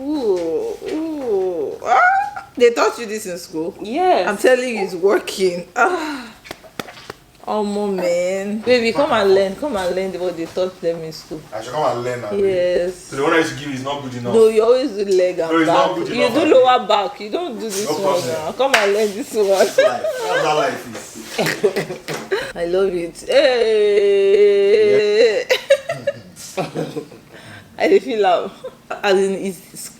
Ooh. Ah, they taught you this in school? Yes. I'm telling you, it's working. Oh, man. Baby, come and learn what they taught them in school. I should come and learn now. Yes. So the one I used to give is not good enough. No, you always do leg and it's back. not good You enough, do lower back. You don't do this one now. Come and learn this one. That's life. That's how life is. I love it. Hey. I feel love. As in, it's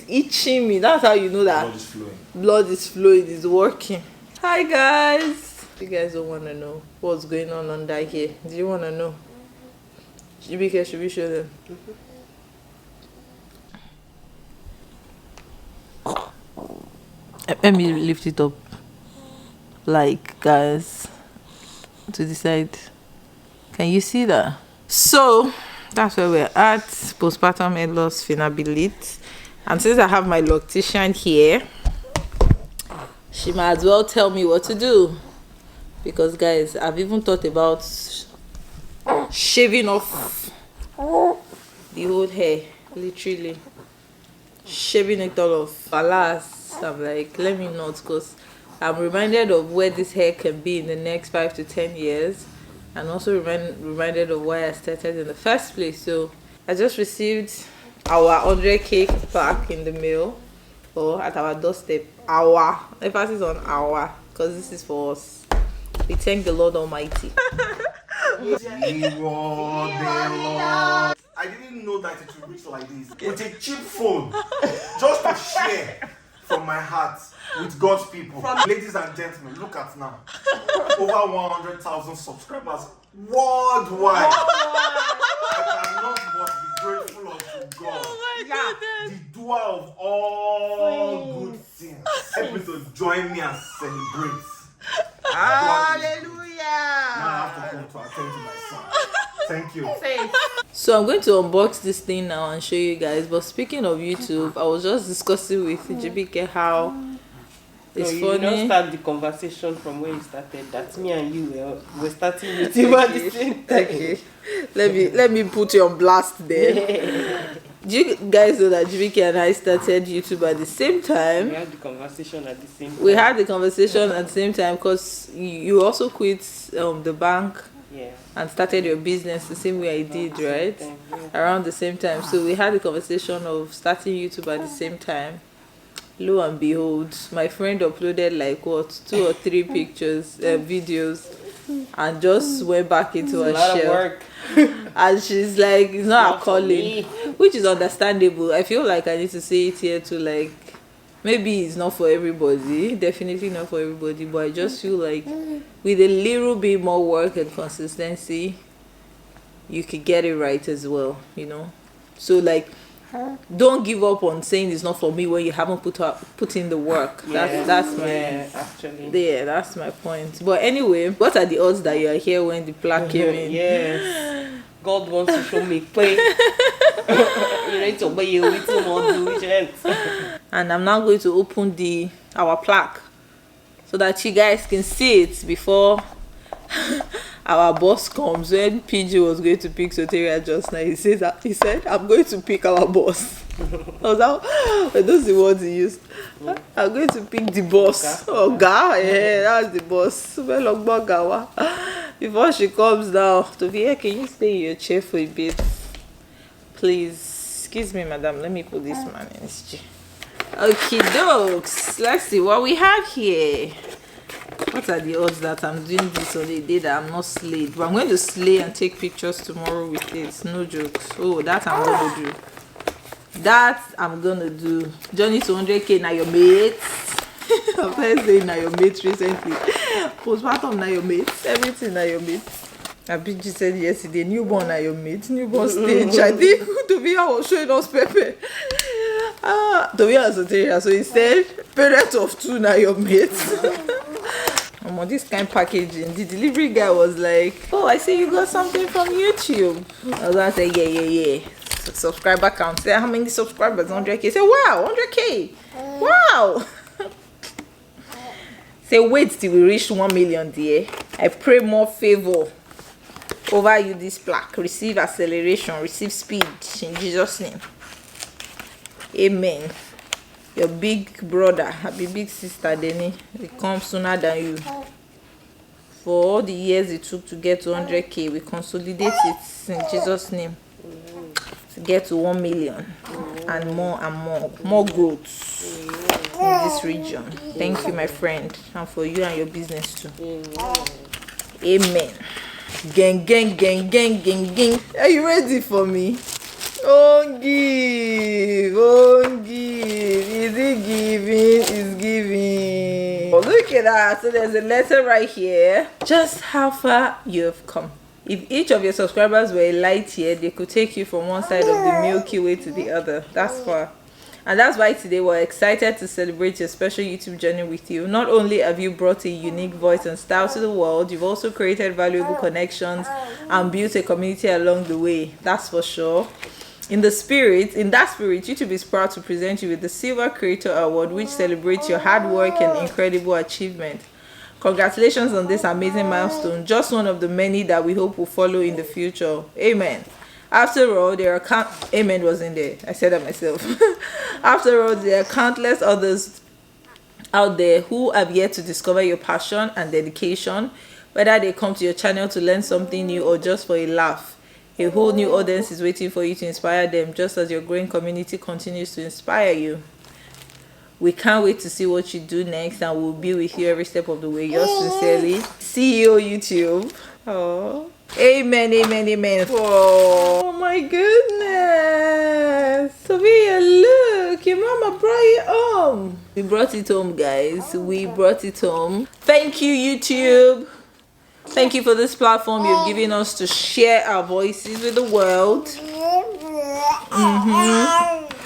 itching me. That's how you know that Blood is flowing. Blood is flowing. It's working. Hi guys. You guys don't want to know what's going on under here. Do you want to know? Should we show them? Let me lift it up. Like, guys, to the side. Can you see that? So that's where we're at. Postpartum hair loss finability. And since I have my loctician here, she might as well tell me what to do. Because guys, I've even thought about shaving off the whole hair, literally shaving it all off. Alas, I'm like, let me not, because I'm reminded of where this hair can be in the next 5 to 10 years, and also reminded of why I started in the first place. So I just received our 100k plaque in the mail, or at our doorstep. Our emphasis on our, because this is for us. We thank the Lord Almighty. I didn't know that it would reach like this. With a cheap phone, just to share from my heart with God's people. Ladies and gentlemen, look at now. Over 100,000 subscribers worldwide. I cannot but be grateful unto God. Oh my goodness. The doer of all good things. Help me to join me and celebrate. Hallelujah. Now I have to go to attend to my son. Thank you. So I'm going to unbox this thing now and show you guys. But speaking of YouTube, I was just discussing with JBK how it's funny. You don't start the conversation from where you started. That's me and you we're starting YouTube at the same time. Okay. Let me put you on blast there. Do you guys know that JBK and I started YouTube at the same time? We had the conversation at the same time. We had the conversation at the same time because you also quit the bank. Yeah. And started your business the same way I did, right? Around the same time. So we had the conversation of starting YouTube at the same time. Lo and behold, my friend uploaded like 2 or 3 pictures, videos, and just went back into her shell. And she's like, it's not her calling, which is understandable. I feel like I need to say it here too, like, maybe it's not for everybody, definitely not for everybody, but I just feel like with a little bit more work and consistency, you could get it right as well, you know. So like, don't give up on saying it's not for me when you haven't put in the work. That's my point. But anyway, what are the odds that you are here when the plaque came in? Yes. God wants to show me play. You need to obey you little more diligence. And I'm now going to open our plaque so that you guys can see it before our boss comes. When PG was going to pick Soteria just now, he said, I'm going to pick our boss. Those are the words he used. I'm going to pick the boss. Oh, God, yeah, that's the boss. Before she comes down, Tovia, can you stay in your chair for a bit? Please. Excuse me, madam. Let me put this man in his chair. Okay, dokes. Let's see what we have here. What are the odds that I'm doing this on a day that I'm not slayed? But I'm going to slay and take pictures tomorrow with it. No jokes. Oh, that I'm going to do. That I'm going to do. Journey to 100k now your mates. I'm saying now your mates recently. Postpartum now your mates. Everything now your mates. Abiji said yesterday, newborn now your mates. Newborn stage. I think Tovia was showing us Pepe. Tovia was Soteria. So he said, parent of 2 now your mates. On this kind of packaging, the delivery guy was like, oh, I see you got something from YouTube. I was going to say, yeah. Subscriber count. Say, how many subscribers? 100k. Say, wow, 100k. Wow. Say, wait till we reach 1 million, dear. I pray more favor over you, this plaque. Receive acceleration, receive speed in Jesus' name. Amen. Your big brother, happy big sister, Denny, it comes sooner than you. For all the years it took to get to 100K, we consolidate it in Jesus' name to get to 1 million and more growth in this region. Thank you, my friend, and for you and your business too. Amen. Gang, gang, gang, gang, gang, gang. Are you ready for me? Oh, give. Is it giving? Is giving. Oh, look at that. So there's a letter right here. Just how far you have come. If each of your subscribers were a light year, they could take you from one side of the Milky Way to the other. That's far. And that's why today we're excited to celebrate your special YouTube journey with you. Not only have you brought a unique voice and style to the world, you've also created valuable connections and built a community along the way. That's for sure. In that spirit, YouTube is proud to present you with the Silver Creator Award, which celebrates your hard work and incredible achievement. Congratulations on this amazing milestone, just one of the many that we hope will follow in the future. Amen. After all, there are Amen was in there. I said that myself. After all, there are countless others out there who have yet to discover your passion and dedication, whether they come to your channel to learn something new or just for a laugh. A whole new audience is waiting for you to inspire them, just as your growing community continues to inspire you. We can't wait to see what you do next, and we'll be with you every step of the way. Yours sincerely, CEO YouTube. Oh, amen, amen, amen. Oh my goodness, Sophia, look, your mama brought it home. We brought it home, guys. We brought it home. Thank you, YouTube. Thank you for this platform you've given us to share our voices with the world.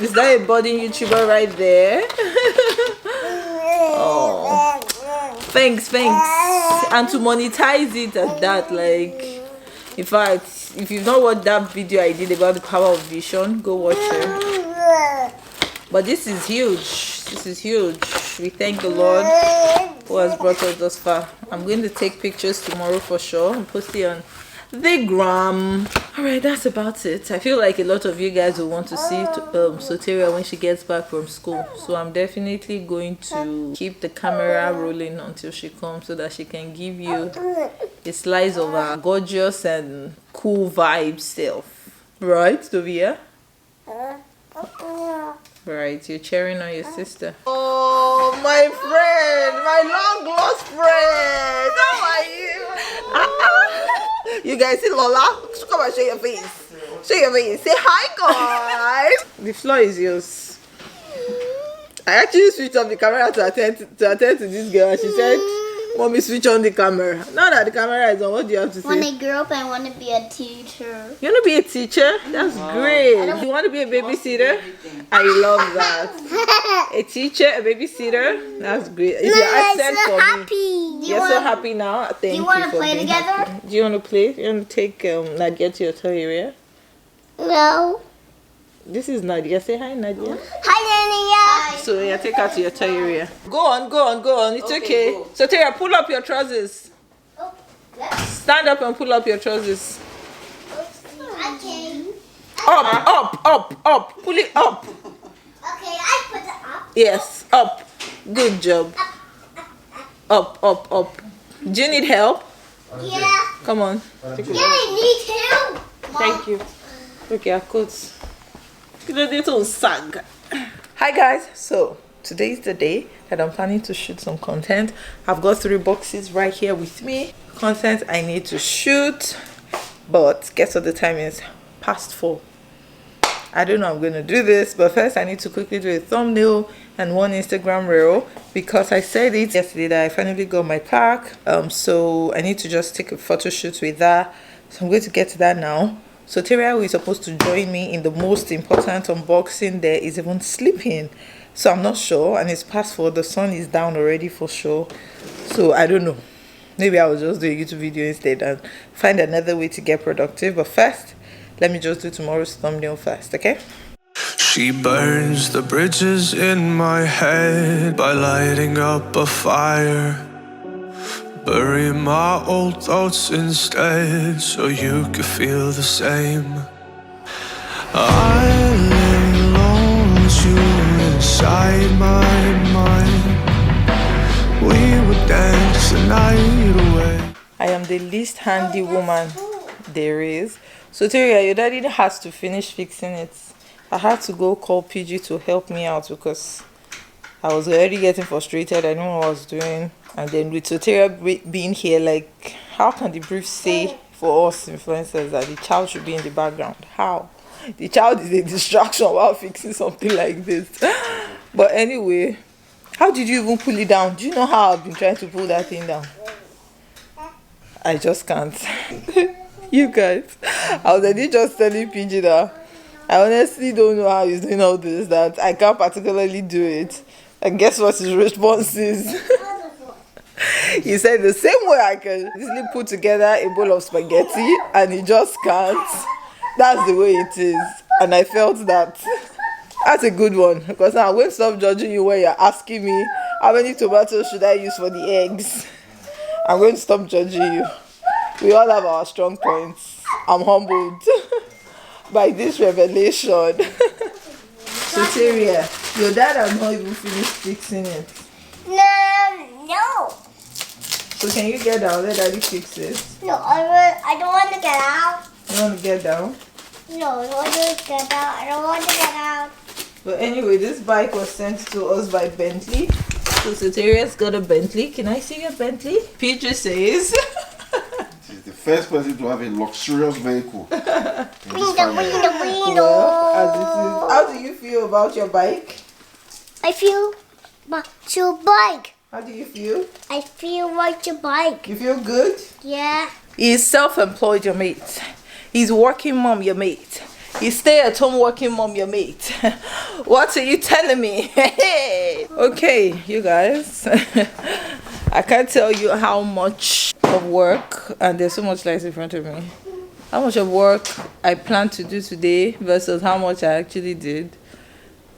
Is that a budding YouTuber right there? Oh, thanks. And to monetize it at that, like, in fact, if you've not watched that video I did about the power of vision, go watch it. But this is huge. We thank the Lord who has brought us thus far. I'm going to take pictures tomorrow for sure and post it on the gram. Alright, that's about it. I feel like a lot of you guys will want to see Soteria when she gets back from school, so I'm definitely going to keep the camera rolling until she comes so that she can give you a slice of her gorgeous and cool vibe self. Right, Stovia? Right, you're cheering on your sister. Oh, my friend, my long lost friend. How are you? You guys see Lola? Come and show your face. Show your face. Say hi, guys. The floor is yours. I actually switched off the camera to attend to this girl, and she said, "Mommy, switch on the camera." Now that the camera is on, what do you have to say? When I grow up, I want to be a teacher. You want to be a teacher? That's great. You want to be a babysitter? I love that. A teacher, a babysitter? That's great. It's your accent for me. You're so happy now. Thank you. Do you want to play together? Happy. Do you want to play? You want to take Nadia to your toy area? No. This is Nadia. Say hi, Nadia. Hi, Nadia. So yeah, take her to your toy area. Go on. It's okay. So Tara, pull up your trousers. Oh, yes. Stand up and pull up your trousers. Okay. Up. Pull it up. Okay, I put it up. Yes, up. Good job. Up. Do you need help? Yeah. Come on. Yeah, I need help. Thank you. Okay, our coats. Sag. Hi guys. So today is the day that I'm planning to shoot some content. I've got 3 boxes right here with me. Content I need to shoot. But guess what the time is? Past 4. I don't know I'm going to do this, but first I need to quickly do a thumbnail and 1 Instagram reel, because I said it yesterday that I finally got my Plaque. So I need to just take a photo shoot with that. So I'm going to get to that now. So Terry, who is supposed to join me in the most important unboxing there, is even sleeping. So I'm not sure, and it's past 4. The sun is down already for sure. So I don't know. Maybe I will just do a YouTube video instead and find another way to get productive. But first, let me just do tomorrow's thumbnail first, okay? She burns the bridges in my head by lighting up a fire. Bury my old thoughts instead so you could feel the same. I lay low as you I am the least handy woman there is. So Terry, your daddy has to finish fixing it. I had to go call PG to help me out because I was already getting frustrated. I know what I was doing. And then with Soteria being here, like, how can the brief say for us influencers that the child should be in the background? How? The child is a distraction while fixing something like this. But anyway, how did you even pull it down? Do you know how I've been trying to pull that thing down? I just can't. You guys, I was already just telling PG that I honestly don't know how he's doing all this, that I can't particularly do it. And guess what his response is? He said the same way I can easily put together a bowl of spaghetti and he just can't. That's the way it is. And I felt that that's a good one, because now I'm going to stop judging you when you're asking me how many tomatoes should I use for the eggs. I'm going to stop judging you. We all have our strong points. I'm humbled by this revelation. Soteria, your dad has not even finished fixing it. No. So can you get down? Let daddy fix it. No, I don't want to get out. You want to get down? No, I don't want to get out. I don't want to get out. But anyway, this bike was sent to us by Bentley. So Soteria's got a Bentley. Can I see your Bentley? PJ says. She's the first person to have a luxurious vehicle. Window. Well, as it is. How do you feel about your bike? I feel like your bike. How do you feel? I feel like your bike. You feel good? Yeah. He's self-employed, your mate. He's working mom, your mate. He's stay-at-home working mom, your mate. What are you telling me? Okay, you guys. I can't tell you how much of work, and there's so much light in front of me, how much of work I plan to do today versus how much I actually did.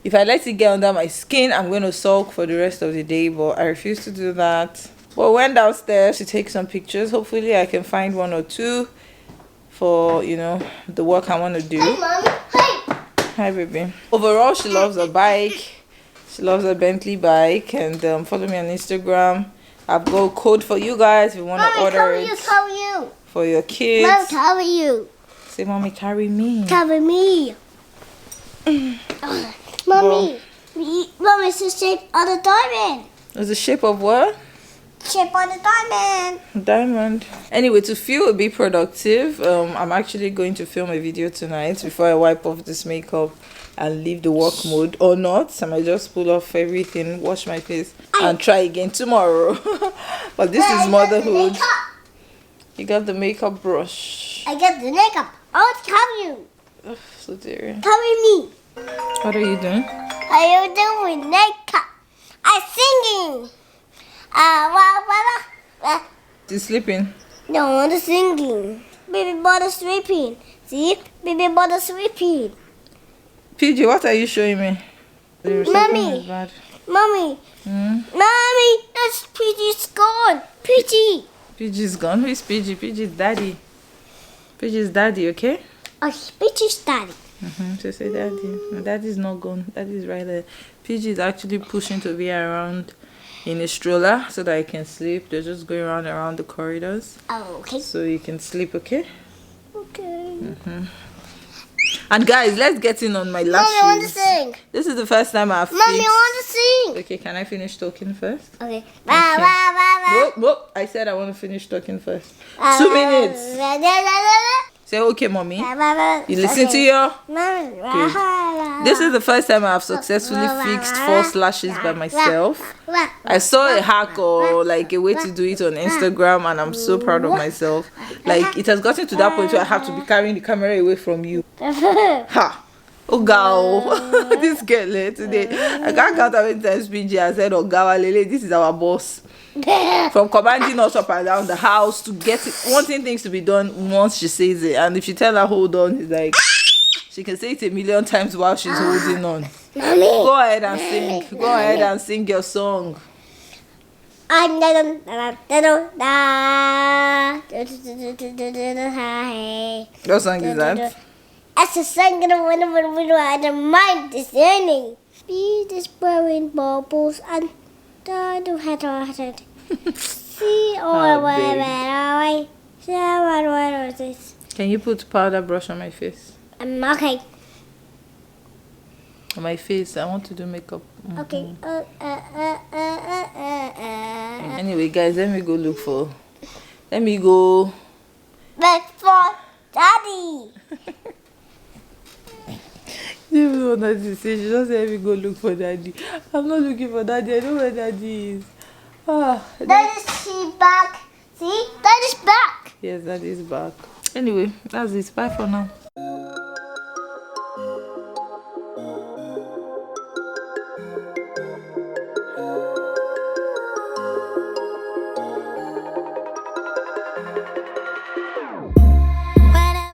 If I let it get under my skin, I'm going to sulk for the rest of the day, but I refuse to do that. Well, went downstairs to take some pictures. Hopefully I can find one or two for, you know, the work I want to do. Hey, Mom. Hey. Hi, baby. Overall, she loves her bike. She loves her Bentley bike. And follow me on Instagram. I've got a code for you guys if you want to order it Cover you. for your kids. Mom, cover you. Say, Mommy, carry me. Cover me. Mommy. Mommy, it's the shape of the diamond. It's the shape of what? Shape of the diamond. Diamond. Anyway, to feel a bit productive, I'm actually going to film a video tonight before I wipe off this makeup and leave the work mode, or not. I might just pull off everything, wash my face, and try again tomorrow. But this is motherhood. You got the makeup brush. I got the makeup. I want to cover you. Ugh, so dear. Cover me. What are you doing? I am doing makeup. I'm singing. She's sleeping. No, I'm singing. Baby brother sleeping. See? Baby brother sleeping. PG, what are you showing me? Your Mommy. is bad. Mommy. Mommy, that's PG's gone. PG. PG's gone. Who is PG? PG's daddy. PG's daddy, okay? Oh, PG's daddy. So say daddy. No, daddy's not gone. Daddy's right there. PG is actually pushing to be around in a stroller so that I can sleep. They're just going around the corridors. Oh, okay. So you can sleep, okay? Okay. And guys, let's get in on my lashes. Mommy, I want to sing. This is the first time I've Mommy, I fixed. want to sing. Okay, can I finish talking first? Okay. Nope. I said I want to finish talking first. 2 minutes. Say okay, mommy. You listen to your. This is the first time I've successfully fixed false lashes by myself. I saw a hack or like a way to do it on Instagram, and I'm so proud of myself. Like, it has gotten to that point where I have to be carrying the camera away from you. Ha! Oh, girl. This girl today. I can't count how many times PG I said, oh, girl, Lele, this is our boss. From commanding us up and down the house to get it, wanting things to be done once she says it. And if you tell her hold on, it's like she can say it a million times while she's holding on. Mommy. Go ahead and sing. Go ahead and sing your song. What song is that? As a song in the mind is yearning. Be this blowing bubbles and I do have to See, what is this? Can you put powder brush on my face? Okay. On my face, I want to do makeup. Okay. Anyway, guys, let me go Look for Daddy. You know what she said. She just said, let me go look for Daddy. I'm not looking for Daddy. I know where Daddy is. Daddy's back. See? Daddy's back. Yes, Daddy's back. Anyway, that's it. Bye for now.